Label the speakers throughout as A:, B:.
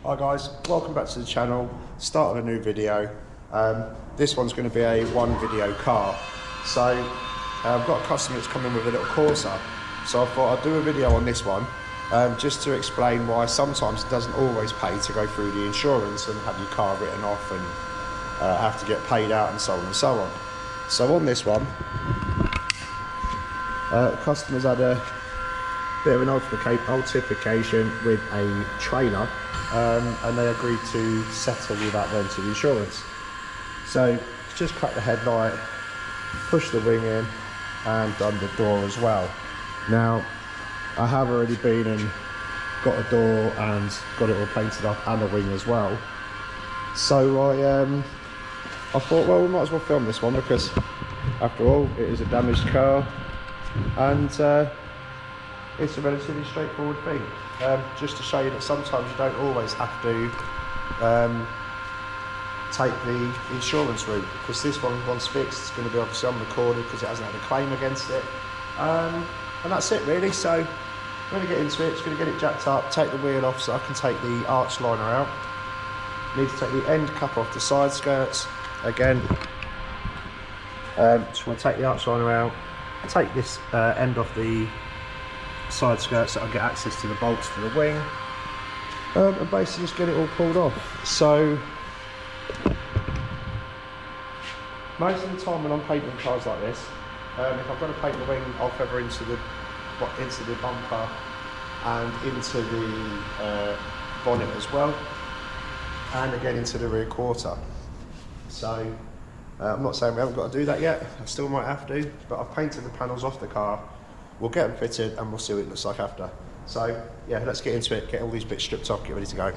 A: Hi guys, welcome back to the channel. Start of a new video. This one's going to be a one video car. So I've got a customer that's coming with a little Corsa. So I thought I'd do a video on this one just to explain why sometimes it doesn't always pay to go through the insurance and have your car written off and have to get paid out and so on and so on. So on this one, customers had a bit of an altercation with a trailer, and they agreed to settle without going to the insurance. So just cracked the headlight, pushed the wing in and done the door as well. Now I have already been and got a door and got it all painted up and a wing as well. So I thought, well, we might as well film this one because after all it is a damaged car and it's a relatively straightforward thing. Just to show you that sometimes you don't always have to take the insurance route, because this one, once fixed, it's going to be obviously unrecorded because it hasn't had a claim against it. And that's it really. So I'm going to get into it, just going to get it jacked up, take the wheel off so I can take the arch liner out. Need to take the end cap off the side skirts again. Just want to take the arch liner out, take this end off the side skirts so I get access to the bolts for the wing, and basically just get it all pulled off. So most of the time when I'm painting cars like this, if I've got to paint the wing, I'll feather into the bumper and into the bonnet as well, and again into the rear quarter. So I'm not saying we haven't got to do that yet, I still might have to, but I've painted the panels off the car. We'll get them fitted and we'll see what it looks like after. So yeah, let's get into it, get all these bits stripped off, get ready to go.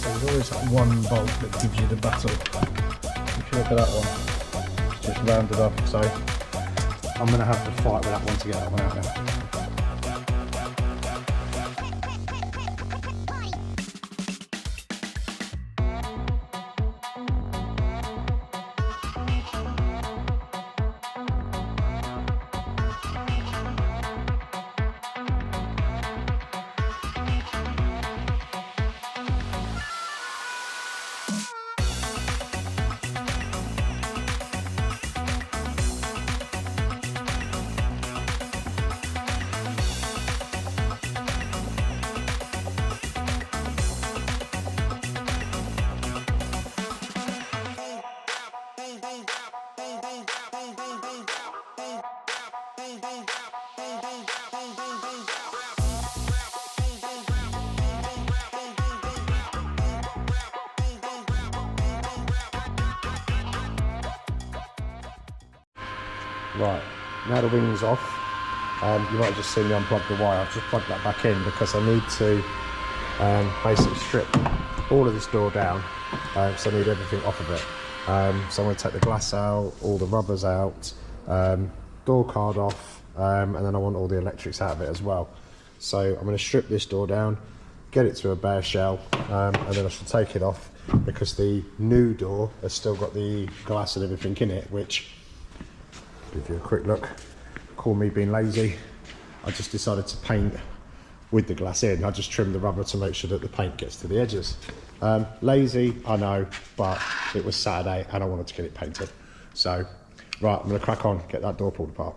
A: There's always that one bolt that gives you the battle. If you look at that one, it's just rounded off, so I'm going to have to fight with that one to get that one out now. Right, now the wing's off, you might have just seen me unplug the wire. I've just plugged that back in because I need to basically strip all of this door down, so I need everything off of it. So I'm going to take the glass out, all the rubbers out, door card off, and then I want all the electrics out of it as well. So I'm going to strip this door down, get it to a bare shell, and then I shall take it off because the new door has still got the glass and everything in it, which, give you a quick look, call me being lazy, I just decided to paint with the glass in. I just trimmed the rubber to make sure that the paint gets to the edges. Lazy, I know, but it was Saturday and I wanted to get it painted. So, right, I'm going to crack on, get that door pulled apart.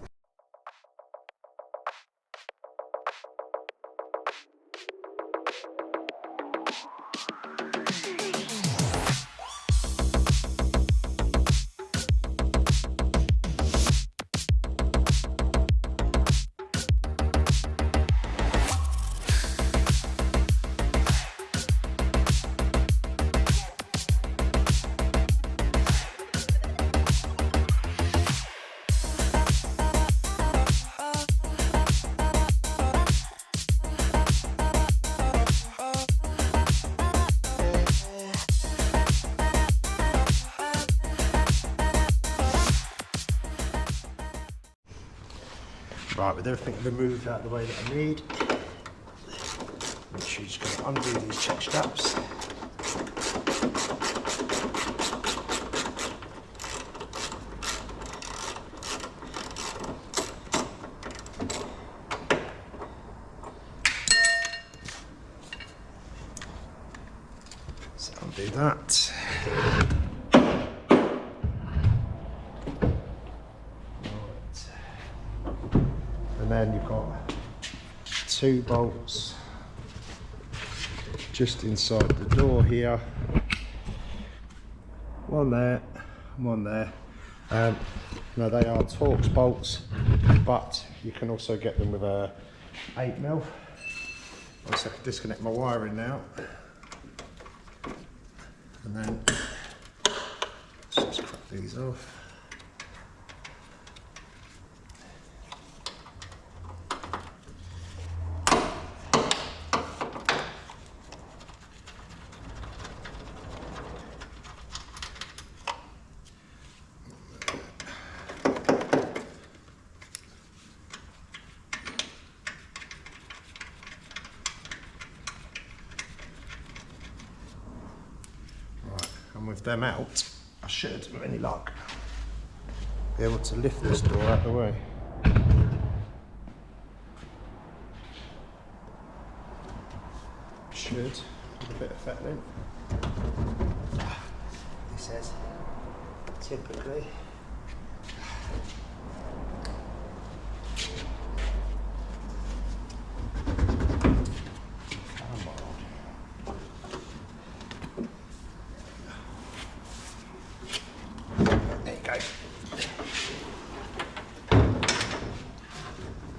A: Right, with everything removed out of the way that I need, make sure you just got to undo these check straps. So undo that. And then you've got 2 bolts just inside the door here. One there, one there. Now they are Torx bolts, but you can also get them with a 8mm. I'll just disconnect my wiring now. And then let's just cut these off. And with them out, I should, with any luck, be able to lift this door out of the way. Should, with a bit of fettling. He says, typically.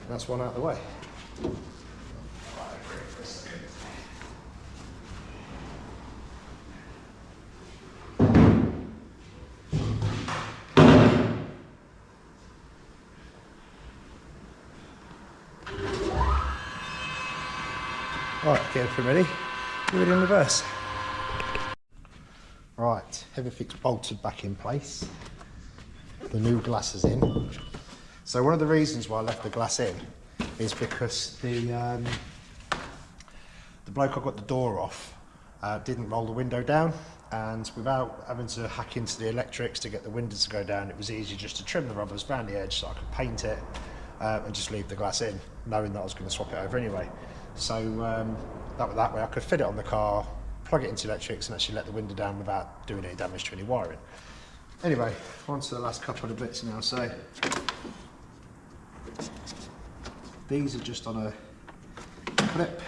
A: That's one out of the way. Right, get everything ready. Do it in reverse. Right, everything's bolted back in place. The new glass is in. So one of the reasons why I left the glass in is because the bloke I got the door off didn't roll the window down, and without having to hack into the electrics to get the windows to go down, it was easy just to trim the rubbers around the edge so I could paint it and just leave the glass in, knowing that I was going to swap it over anyway. So that way I could fit it on the car, plug it into electrics and actually let the window down without doing any damage to any wiring. Anyway, on to the last couple of bits now. So these are just on a clip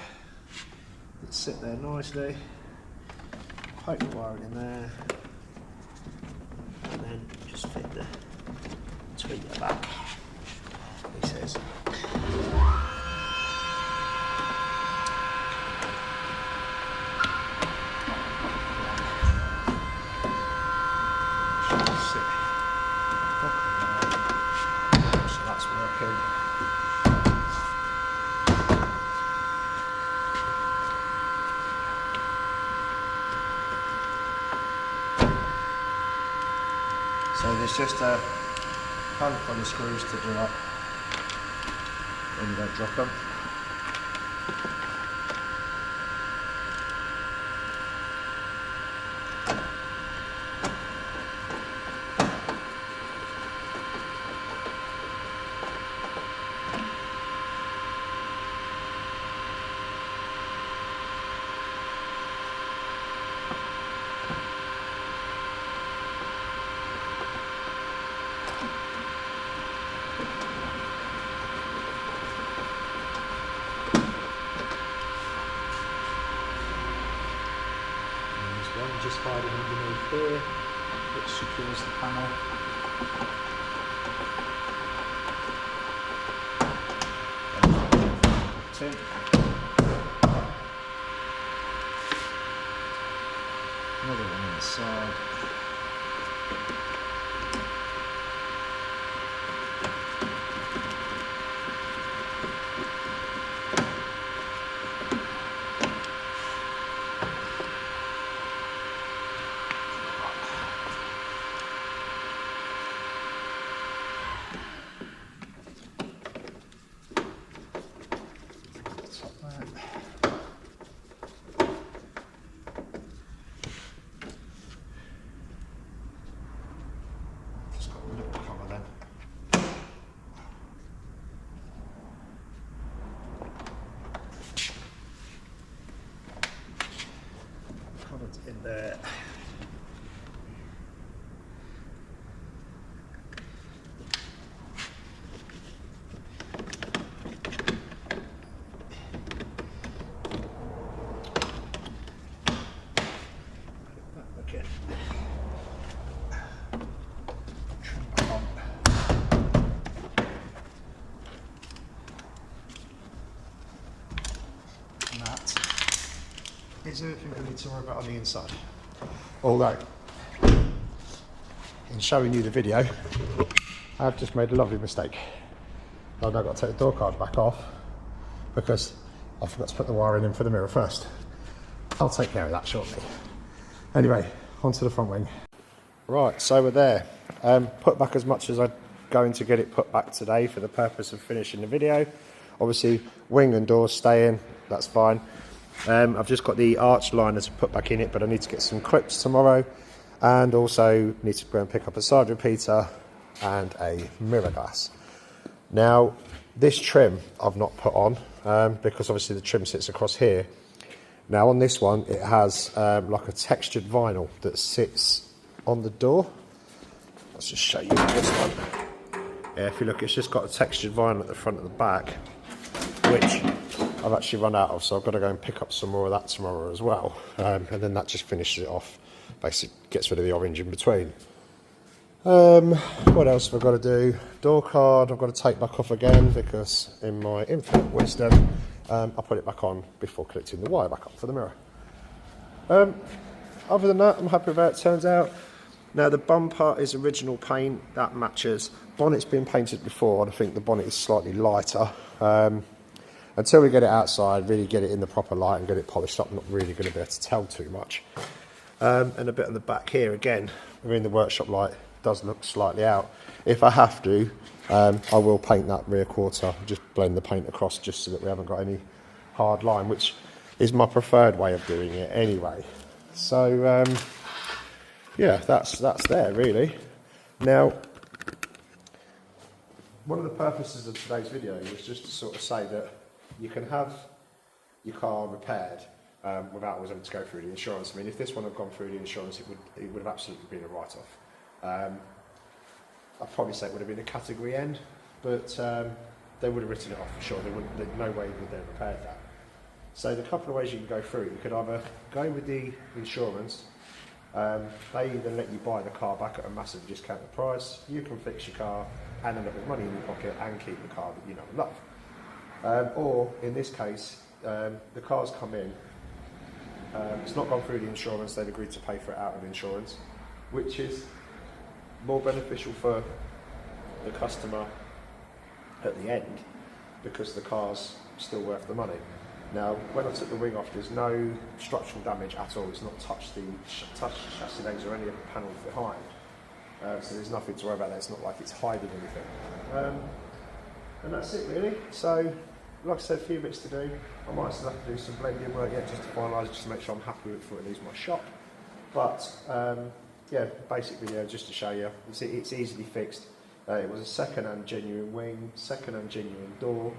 A: that sit there nicely. Poke the wiring in there, and then just fit the tweet at the back. He says. So that's working. So there's just a handful of screws to do up when you don't drop them. One just hiding underneath here, which secures the panel. Tin. Another one on the side. is everything we need to worry about on the inside. Although, in showing you the video, I've just made a lovely mistake. I've now got to take the door card back off because I forgot to put the wiring in for the mirror first. I'll take care of that shortly. Anyway, onto the front wing. Right, so we're there. Put back as much as I'm going to get it put back today for the purpose of finishing the video. Obviously, wing and doors stay in, that's fine. I've just got the arch liners put back in it, but I need to get some clips tomorrow, and also need to go and pick up a side repeater and a mirror glass. Now, this trim I've not put on because obviously the trim sits across here. Now on this one, it has like a textured vinyl that sits on the door. Let's just show you this one. Yeah, if you look, it's just got a textured vinyl at the front and the back, which I've actually run out of, so I've got to go and pick up some more of that tomorrow as well. And then that just finishes it off, basically gets rid of the orange in between. What else have I got to do? Door card I've got to take back off again because in my infinite wisdom I put it back on before connecting the wire back up for the mirror. Other than that, I'm happy with how it turns out. Now the bumper is original paint, that matches. Bonnet's been painted before and I think the bonnet is slightly lighter. Until we get it outside, really get it in the proper light and get it polished up, I'm not really going to be able to tell too much. And a bit on the back here again, we're in the workshop light, does look slightly out. If I have to, I will paint that rear quarter, just blend the paint across just so that we haven't got any hard line, which is my preferred way of doing it anyway. So yeah, that's there really. Now, one of the purposes of today's video is just to sort of say that you can have your car repaired without always having to go through the insurance. I mean, if this one had gone through the insurance, it would have absolutely been a write-off. I'd probably say it would have been a category N, but they would have written it off for sure. There's no way would they have repaired that. So the couple of ways you can go through, you could either go with the insurance. They either let you buy the car back at a massive discounted price, you can fix your car and end up with money in your pocket and keep the car that you know and love. Or in this case, the car's come in, it's not gone through the insurance, they've agreed to pay for it out of insurance, which is more beneficial for the customer at the end because the car's still worth the money. Now, when I took the wing off, there's no structural damage at all. It's not touched the chassis legs or any of the panels behind. So there's nothing to worry about there. It's not like it's hiding anything. And that's it really. So, like I said, a few bits to do. I might still have to do some blending work yet just to finalise, just to make sure I'm happy with it before it leaves my shop. But, yeah, basic video just to show you. It's easily fixed. It was a second-hand genuine wing, second-hand genuine door.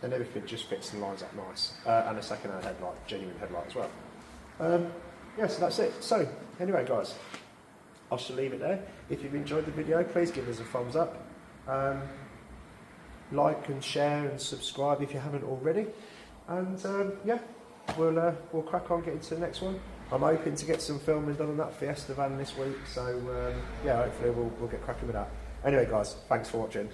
A: And everything just fits and lines up nice. And a second-hand headlight, genuine headlight as well. Yeah, so that's it. So, anyway guys, I shall leave it there. If you've enjoyed the video, please give us a thumbs up. Like and share and subscribe if you haven't already. And yeah, we'll crack on getting to the next one. I'm hoping to get some filming done on that Fiesta van this week. So yeah, hopefully we'll get cracking with that. Anyway guys, thanks for watching.